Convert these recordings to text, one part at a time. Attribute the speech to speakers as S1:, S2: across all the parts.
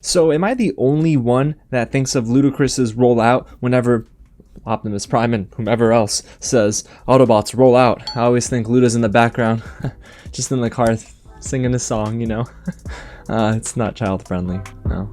S1: So am I the only one that thinks of Ludacris's roll out whenever Optimus Prime and whomever else says Autobots roll out? I always think Luda's in the background, just in the car singing a song, you know. It's not child friendly, no.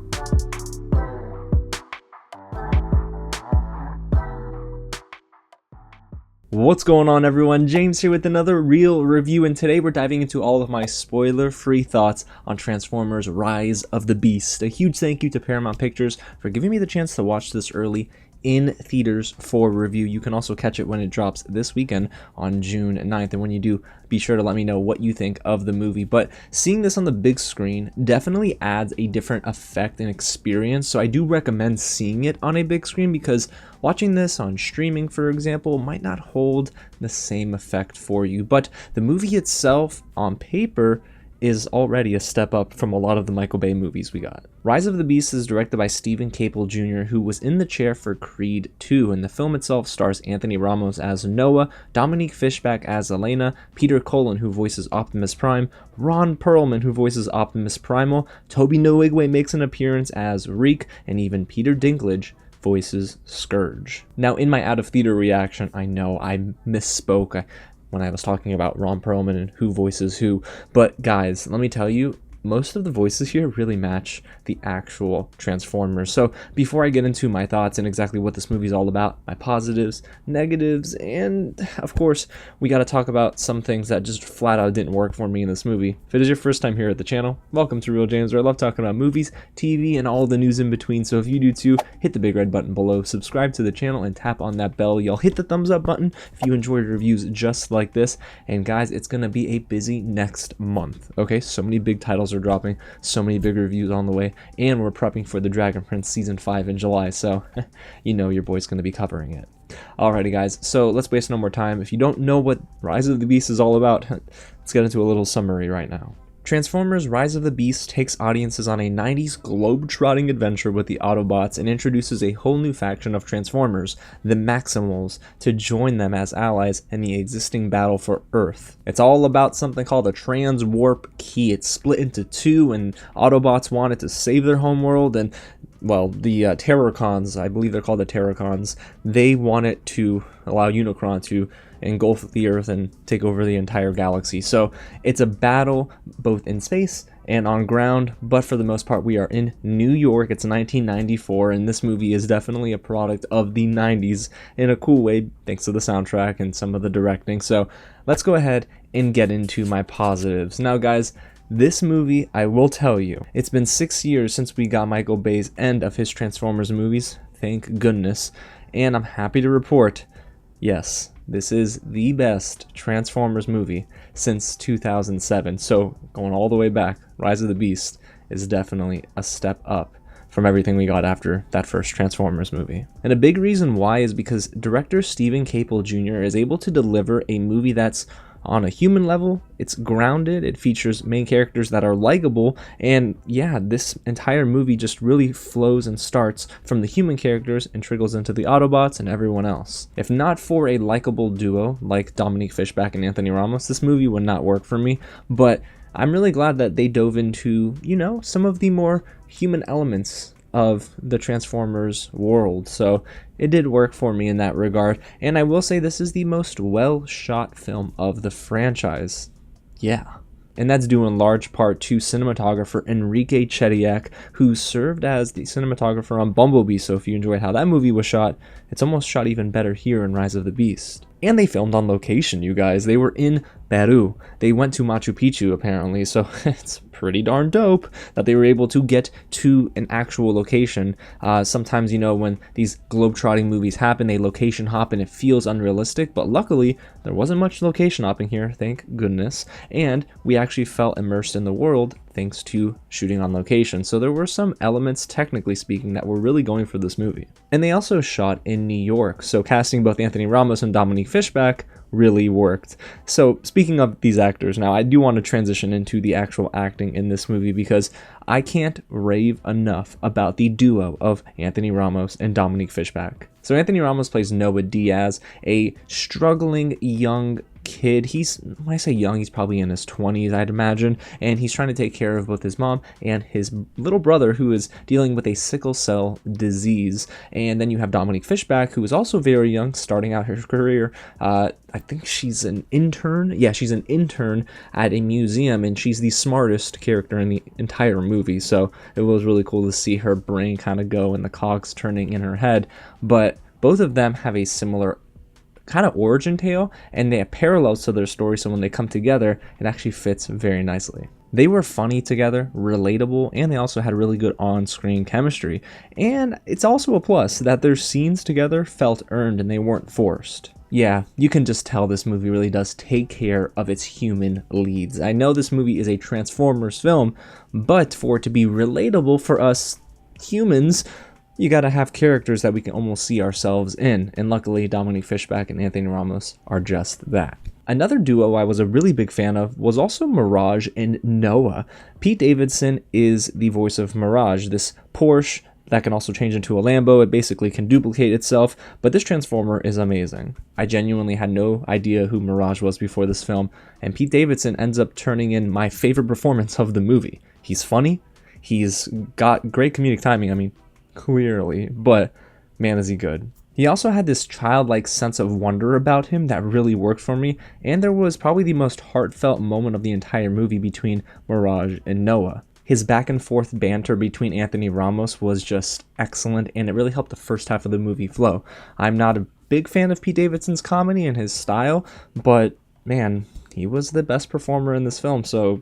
S1: What's going on, everyone? James here with another real review, and today we're diving into all of my spoiler-free thoughts on Transformers Rise of the Beast. A huge thank you to Paramount Pictures for giving me the chance to watch this early in theaters for review. You can also catch it when it drops this weekend on June 9th, and when you do, be sure to let me know what you think of the movie. But seeing this on the big screen definitely adds a different effect and experience, so I do recommend seeing it on a big screen, because watching this on streaming, for example, might not hold the same effect for you. But the movie itself, on paper, is already a step up from a lot of the Michael Bay movies we got. Rise of the Beast is directed by Stephen Caple Jr., who was in the chair for Creed 2, and the film itself stars Anthony Ramos as Noah, Dominique Fishback as Elena, Peter Cullen, who voices Optimus Prime, Ron Perlman, who voices Optimus Primal, Tobe Nwigwe makes an appearance as Reek, and even Peter Dinklage voices Scourge. Now, in my out-of-theater reaction, I know I misspoke when I was talking about Ron Perlman and who voices who, but guys, let me tell you, most of the voices here really match the actual Transformers. So before I get into my thoughts and exactly what this movie is all about, my positives, negatives, and of course, we got to talk about some things that just flat out didn't work for me in this movie. If it is your first time here at the channel, welcome to Real James, where I love talking about movies, TV, and all the news in between. So if you do too, hit the big red button below, subscribe to the channel, and tap on that bell. Y'all hit the thumbs up button if you enjoyed reviews just like this. And guys, it's going to be a busy next month. Okay, so many big titles are dropping, so many big reviews on the way, and we're prepping for the Dragon Prince Season 5 in July, so you know your boy's going to be covering it. Alrighty guys, so let's waste no more time. If you don't know what Rise of the Beast is all about, let's get into a little summary right now. Transformers Rise of the Beast takes audiences on a 90s globe-trotting adventure with the Autobots and introduces a whole new faction of Transformers, the Maximals, to join them as allies in the existing battle for Earth. It's all about something called a Trans-Warp Key. It's split into two, and Autobots wanted to save their homeworld, and well, the Terrorcons, I believe they're called the Terrorcons, they wanted to allow Unicron to engulf the Earth and take over the entire galaxy. So it's a battle both in space and on ground, but for the most part we are in New York. It's 1994, and this movie is definitely a product of the 90s in a cool way, thanks to the soundtrack and some of the directing. So let's go ahead and get into my positives. Now guys, this movie, I will tell you, it's been 6 years since we got Michael Bay's end of his Transformers movies, thank goodness, and I'm happy to report, yes, this is the best Transformers movie since 2007. So going all the way back, Rise of the Beast is definitely a step up from everything we got after that first Transformers movie. And a big reason why is because director Stephen Caple Jr. is able to deliver a movie that's on a human level, it's grounded, it features main characters that are likable, and yeah, this entire movie just really flows and starts from the human characters and trickles into the Autobots and everyone else. If not for a likable duo like Dominique Fishback and Anthony Ramos, this movie would not work for me, but I'm really glad that they dove into, you know, some of the more human elements of the Transformers world, so it did work for me in that regard. And I will say this is the most well shot film of the franchise. Yeah. And that's due in large part to cinematographer Enrique Chediak, who served as the cinematographer on Bumblebee. So if you enjoyed how that movie was shot, it's almost shot even better here in Rise of the Beast. And they filmed on location, you guys. They were in Peru. They went to Machu Picchu, apparently, so it's pretty darn dope that they were able to get to an actual location. Sometimes, you know, when these globe-trotting movies happen, they location hop and it feels unrealistic, but luckily, there wasn't much location hopping here, thank goodness, and we actually felt immersed in the world thanks to shooting on location. So there were some elements, technically speaking, that were really going for this movie. And they also shot in New York, so casting both Anthony Ramos and Dominique Fishback really worked. So speaking of these actors now, I do want to transition into the actual acting in this movie, because I can't rave enough about the duo of Anthony Ramos and Dominique Fishback. So Anthony Ramos plays Noah Diaz, a struggling young kid. When I say young, he's probably in his 20s, I'd imagine, and he's trying to take care of both his mom and his little brother, who is dealing with a sickle cell disease. And then you have Dominique Fishback, who is also very young, starting out her career. I think she's an intern. Yeah, she's an intern at a museum, and she's the smartest character in the entire movie. So it was really cool to see her brain kind of go and the cogs turning in her head. But both of them have a similar kind of origin tale, and they have parallels to their story, so when they come together, it actually fits very nicely. They were funny together, relatable, and they also had really good on-screen chemistry. And it's also a plus that their scenes together felt earned and they weren't forced. Yeah, you can just tell this movie really does take care of its human leads. I know this movie is a Transformers film, but for it to be relatable for us humans, you gotta have characters that we can almost see ourselves in, and luckily Dominique Fishback and Anthony Ramos are just that. Another duo I was a really big fan of was also Mirage and Noah. Pete Davidson is the voice of Mirage, this Porsche that can also change into a Lambo. It basically can duplicate itself, but this Transformer is amazing. I genuinely had no idea who Mirage was before this film, and Pete Davidson ends up turning in my favorite performance of the movie. He's funny, he's got great comedic timing, I mean, clearly, but man is he good. He also had this childlike sense of wonder about him that really worked for me, and there was probably the most heartfelt moment of the entire movie between Mirage and Noah. His back and forth banter between Anthony Ramos was just excellent, and it really helped the first half of the movie flow. I'm not a big fan of Pete Davidson's comedy and his style, but man, he was the best performer in this film, so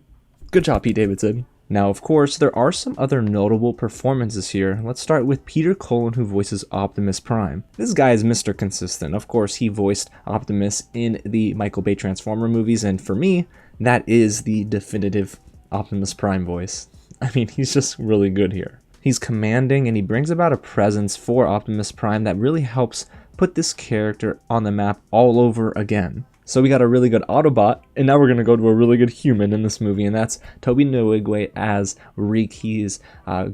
S1: good job, Pete Davidson. Now, of course, there are some other notable performances here. Let's start with Peter Cullen, who voices Optimus Prime. This guy is Mr. Consistent. Of course, he voiced Optimus in the Michael Bay Transformer movies, and for me, that is the definitive Optimus Prime voice. I mean, he's just really good here. He's commanding, and he brings about a presence for Optimus Prime that really helps put this character on the map all over again. So we got a really good Autobot, and now we're going to go to a really good human in this movie, and that's Tobe Nwigwe as Reek. He's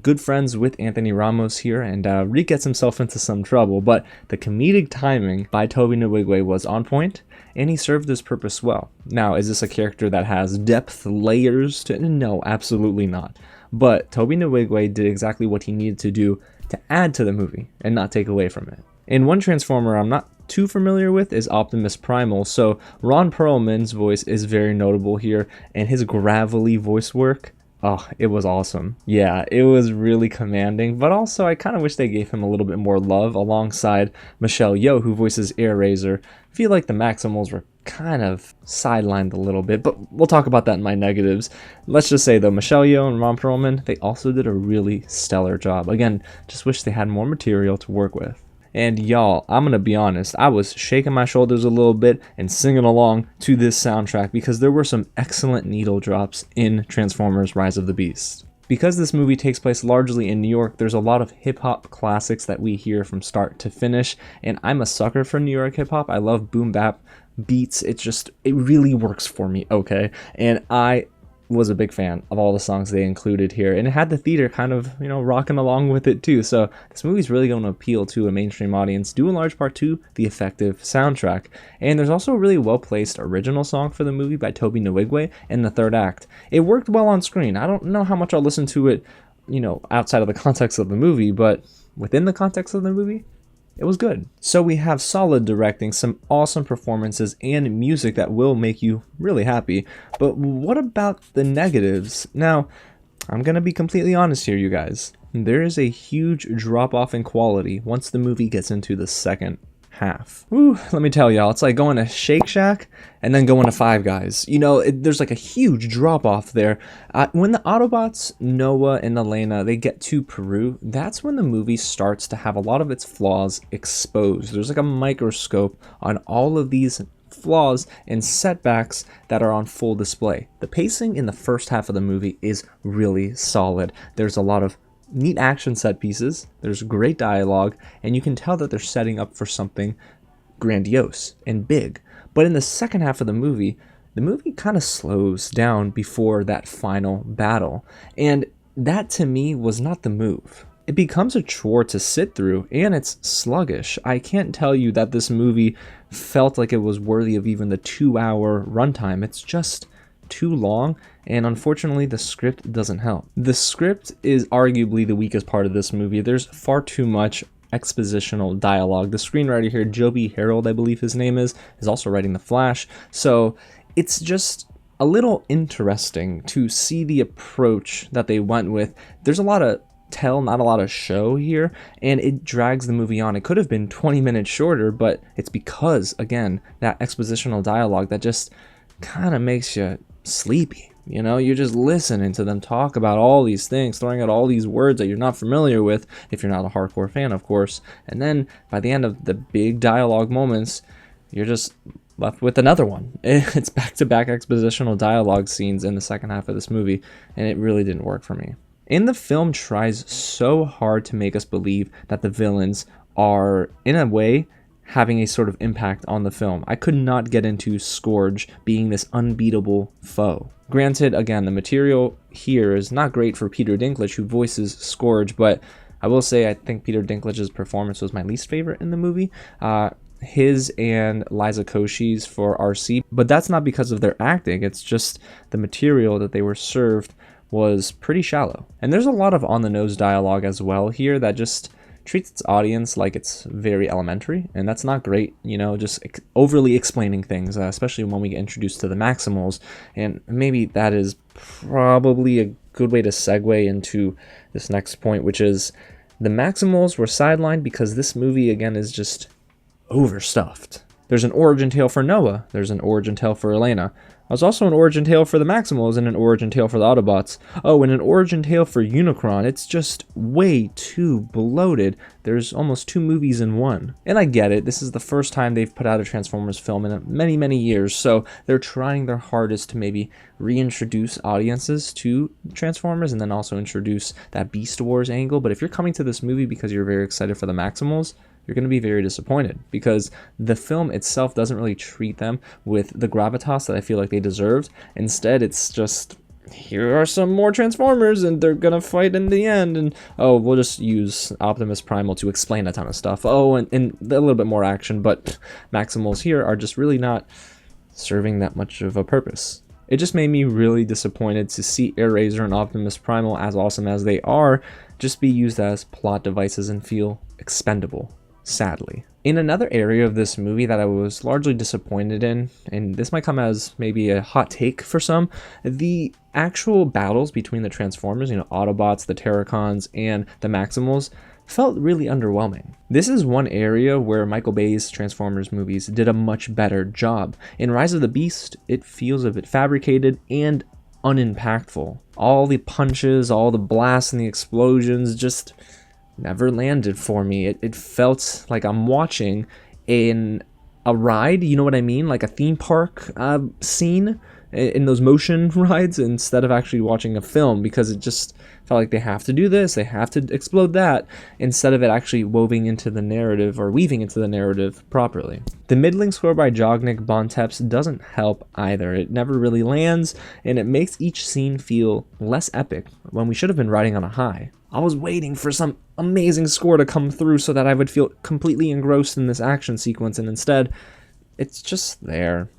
S1: good friends with Anthony Ramos here, and Reek gets himself into some trouble, but the comedic timing by Tobe Nwigwe was on point, and he served his purpose well. Now, is this a character that has depth, layers to it? No, absolutely not. But Tobe Nwigwe did exactly what he needed to do to add to the movie and not take away from it. And one Transformer I'm not too familiar with is Optimus Primal, so Ron Perlman's voice is very notable here, and his gravelly voice work, oh, it was awesome. Yeah, it was really commanding, but also I kind of wish they gave him a little bit more love alongside Michelle Yeoh, who voices Airazor. I feel like the Maximals were kind of sidelined a little bit, but we'll talk about that in my negatives. Let's just say though, Michelle Yeoh and Ron Perlman, they also did a really stellar job. Again, just wish they had more material to work with. And y'all, I'm gonna be honest, I was shaking my shoulders a little bit and singing along to this soundtrack because there were some excellent needle drops in Transformers Rise of the Beast. Because this movie takes place largely in New York, there's a lot of hip-hop classics that we hear from start to finish, and I'm a sucker for New York hip-hop. I love boom bap beats. It really works for me, okay? And I was a big fan of all the songs they included here, and it had the theater kind of, rocking along with it too. So this movie's really going to appeal to a mainstream audience, due in large part to the effective soundtrack. And there's also a really well-placed original song for the movie by Tobe Nwigwe in the third act. It worked well on screen. I don't know how much I'll listen to it, outside of the context of the movie, but within the context of the movie, it was good. So we have solid directing, some awesome performances, and music that will make you really happy. But what about the negatives? Now, I'm gonna be completely honest here, you guys. There is a huge drop-off in quality once the movie gets into the second half. Woo, let me tell y'all, it's like going to Shake Shack and then going to Five Guys. There's like a huge drop off there. When the Autobots, Noah and Elena, they get to Peru, that's when the movie starts to have a lot of its flaws exposed. There's like a microscope on all of these flaws and setbacks that are on full display. The pacing in the first half of the movie is really solid. There's a lot of neat action set pieces, there's great dialogue, and you can tell that they're setting up for something grandiose and big. But in the second half of the movie kind of slows down before that final battle. And that to me was not the move. It becomes a chore to sit through, and it's sluggish. I can't tell you that this movie felt like it was worthy of even the 2-hour runtime. It's just too long, and unfortunately the script doesn't help. The script is arguably the weakest part of this movie. There's far too much expositional dialogue. The screenwriter here, Joby Harold, I believe his name is also writing The Flash, so it's just a little interesting to see the approach that they went with. There's a lot of tell, not a lot of show here, and it drags the movie on. It could have been 20 minutes shorter, but it's because, again, that expositional dialogue that just kind of makes you sleepy. You know, you're just listening to them talk about all these things, throwing out all these words that you're not familiar with, if you're not a hardcore fan, of course. And then by the end of the big dialogue moments, you're just left with another one. It's back-to-back expositional dialogue scenes in the second half of this movie, and it really didn't work for me. And the film tries so hard to make us believe that the villains are, in a way, having a sort of impact on the film. I could not get into Scourge being this unbeatable foe. Granted, again, the material here is not great for Peter Dinklage, who voices Scourge, but I will say I think Peter Dinklage's performance was my least favorite in the movie. His and Liza Koshy's for RC, but that's not because of their acting, it's just the material that they were served was pretty shallow. And there's a lot of on-the-nose dialogue as well here that just treats its audience like it's very elementary, and that's not great, you know, just overly explaining things, especially when we get introduced to the Maximals, and maybe that is probably a good way to segue into this next point, which is the Maximals were sidelined because this movie, again, is just overstuffed. There's an origin tale for Noah, there's an origin tale for Elena. There's also an origin tale for the Maximals and an origin tale for the Autobots. Oh, and an origin tale for Unicron. It's just way too bloated. There's almost 2 movies in one. And I get it, this is the first time they've put out a Transformers film in many, many years, so they're trying their hardest to maybe reintroduce audiences to Transformers and then also introduce that Beast Wars angle. But if you're coming to this movie because you're very excited for the Maximals, you're going to be very disappointed because the film itself doesn't really treat them with the gravitas that I feel like they deserved. Instead, it's just, here are some more Transformers and they're going to fight in the end. And, oh, we'll just use Optimus Primal to explain a ton of stuff. Oh, and a little bit more action, but Maximals here are just really not serving that much of a purpose. It just made me really disappointed to see Airazor and Optimus Primal, as awesome as they are, just be used as plot devices and feel expendable. Sadly. In another area of this movie that I was largely disappointed in, and this might come as maybe a hot take for some, the actual battles between the Transformers, you know, Autobots, the Terracons, and the Maximals, felt really underwhelming. This is one area where Michael Bay's Transformers movies did a much better job. In Rise of the Beast, it feels a bit fabricated and unimpactful. All the punches, all the blasts and the explosions just never landed for me. It felt like I'm watching a ride, you know what I mean? Like a theme park scene in those motion rides instead of actually watching a film, because it just felt like they have to do this, they have to explode that, instead of it actually weaving into the narrative properly. The middling score by Jognik Bonteps doesn't help either. It never really lands, and it makes each scene feel less epic when we should have been riding on a high. I was waiting for some amazing score to come through so that I would feel completely engrossed in this action sequence, and instead, it's just there.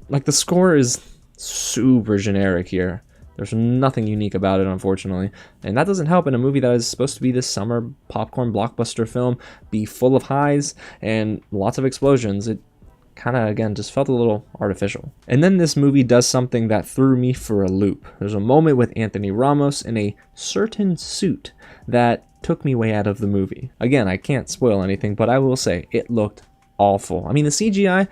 S1: Like, the score is super generic here. There's nothing unique about it, unfortunately. And that doesn't help in a movie that is supposed to be this summer popcorn blockbuster film, be full of highs and lots of explosions. It kind of, again, just felt a little artificial. And then this movie does something that threw me for a loop. There's a moment with Anthony Ramos in a certain suit that took me way out of the movie. Again, I can't spoil anything, but I will say it looked awful. I mean, the CGI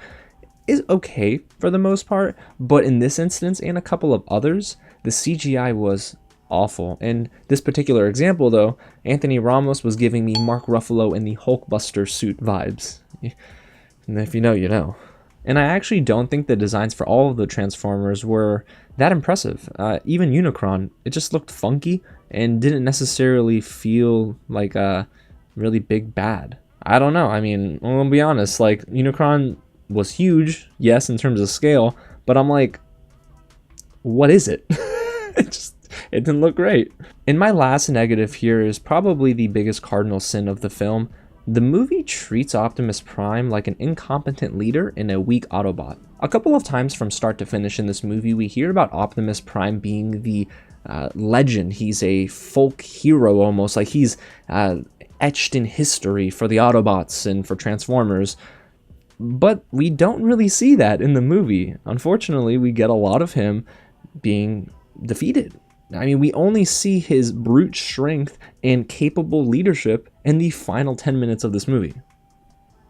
S1: is okay for the most part, but in this instance and a couple of others, the CGI was awful. In this particular example, though, Anthony Ramos was giving me Mark Ruffalo in the Hulkbuster suit vibes. And if you know, you know. And I actually don't think the designs for all of the Transformers were that impressive. Even Unicron, it just looked funky and didn't necessarily feel like a really big bad. I don't know. I mean, I'm gonna be honest, like, Unicron was huge, yes, in terms of scale, but I'm like, what is it? it didn't look great. And my last negative here is probably the biggest cardinal sin of the film. The movie treats Optimus Prime like an incompetent leader and a weak Autobot. A couple of times from start to finish in this movie, we hear about Optimus Prime being the legend. He's a folk hero almost, like he's etched in history for the Autobots and for Transformers. But we don't really see that in the movie. Unfortunately, we get a lot of him being defeated. I mean, we only see his brute strength and capable leadership in the final 10 minutes of this movie.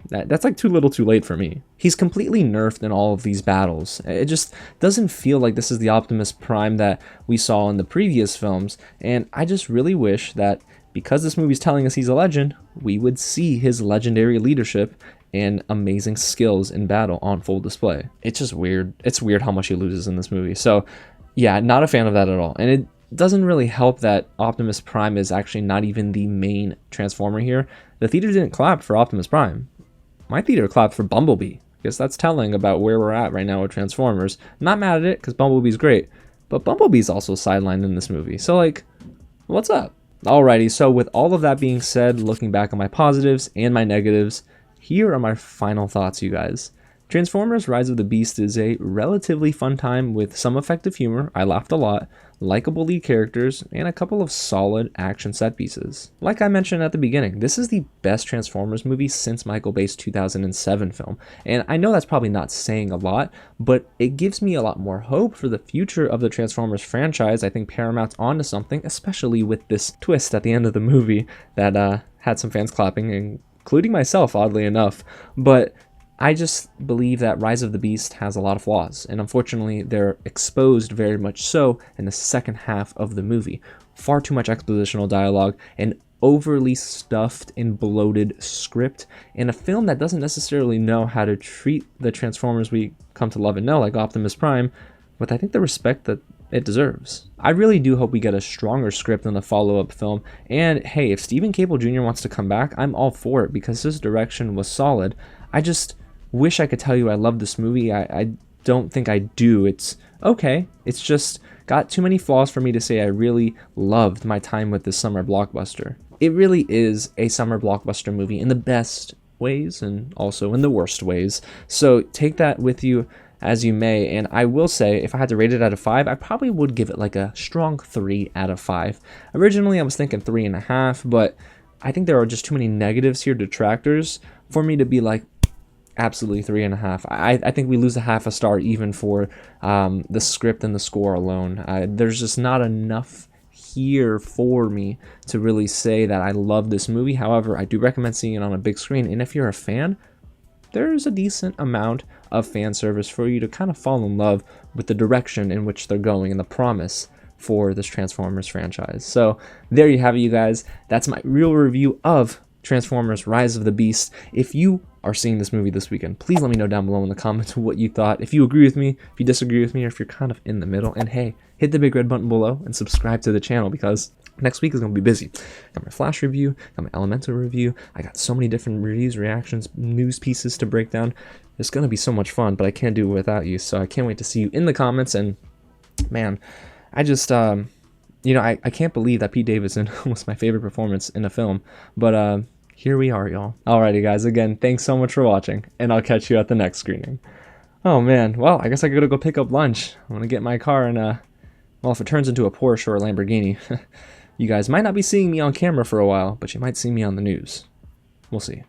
S1: That's like too little too late for me. He's completely nerfed in all of these battles. It just doesn't feel like this is the Optimus Prime that we saw in the previous films, and I just really wish that because this movie's telling us he's a legend, we would see his legendary leadership and amazing skills in battle on full display. It's just weird. It's weird how much he loses in this movie. So yeah, not a fan of that at all. And it doesn't really help that Optimus Prime is actually not even the main Transformer here. The theater didn't clap for Optimus Prime. My theater clapped for Bumblebee. I guess that's telling about where we're at right now with Transformers. Not mad at it, because Bumblebee's great. But Bumblebee's also sidelined in this movie. So like, what's up? Alrighty, so with all of that being said, looking back on my positives and my negatives, here are my final thoughts, you guys. Transformers Rise of the Beast is a relatively fun time with some effective humor, I laughed a lot, likable lead characters, and a couple of solid action set pieces. Like I mentioned at the beginning, this is the best Transformers movie since Michael Bay's 2007 film, and I know that's probably not saying a lot, but it gives me a lot more hope for the future of the Transformers franchise. I think Paramount's onto something, especially with this twist at the end of the movie that had some fans clapping, including myself, oddly enough, but I just believe that Rise of the Beast has a lot of flaws, and unfortunately they're exposed very much so in the second half of the movie. Far too much expositional dialogue, an overly stuffed and bloated script, and a film that doesn't necessarily know how to treat the Transformers we come to love and know, like Optimus Prime, with I think the respect that it deserves. I really do hope we get a stronger script in the follow-up film, and hey, if Stephen Caple Jr. wants to come back, I'm all for it because his direction was solid. I just wish I could tell you I love this movie. I don't think I do. It's okay. It's just got too many flaws for me to say I really loved my time with this summer blockbuster. It really is a summer blockbuster movie in the best ways and also in the worst ways. So take that with you as you may, and I will say if I had to rate it out of 5, I probably would give it like a strong 3 out of 5. Originally I was thinking 3.5, but I think there are just too many negatives here, detractors, for me to be like, absolutely 3.5. I think we lose a half a star even for the script and the score alone. There's just not enough here for me to really say that I love this movie. However, I do recommend seeing it on a big screen, and if you're a fan, there's a decent amount of fan service for you to kind of fall in love with the direction in which they're going and the promise for this Transformers franchise. So there you have it, you guys. That's my real review of Transformers Rise of the Beast. If you are seeing this movie this weekend, please let me know down below in the comments what you thought. If you agree with me, if you disagree with me, or if you're kind of in the middle. And hey, hit the big red button below and subscribe to the channel because next week is going to be busy. Got my Flash review, got my Elemental review. I got so many different reviews, reactions, news pieces to break down. It's going to be so much fun, but I can't do it without you. So I can't wait to see you in the comments. And man, I just, you know, I can't believe that Pete Davidson was my favorite performance in a film, but here we are, y'all. Alrighty, guys. Again, thanks so much for watching, and I'll catch you at the next screening. Oh, man. Well, I guess I gotta go pick up lunch. I'm gonna get my car and, well, if it turns into a Porsche or a Lamborghini, you guys might not be seeing me on camera for a while, but you might see me on the news. We'll see.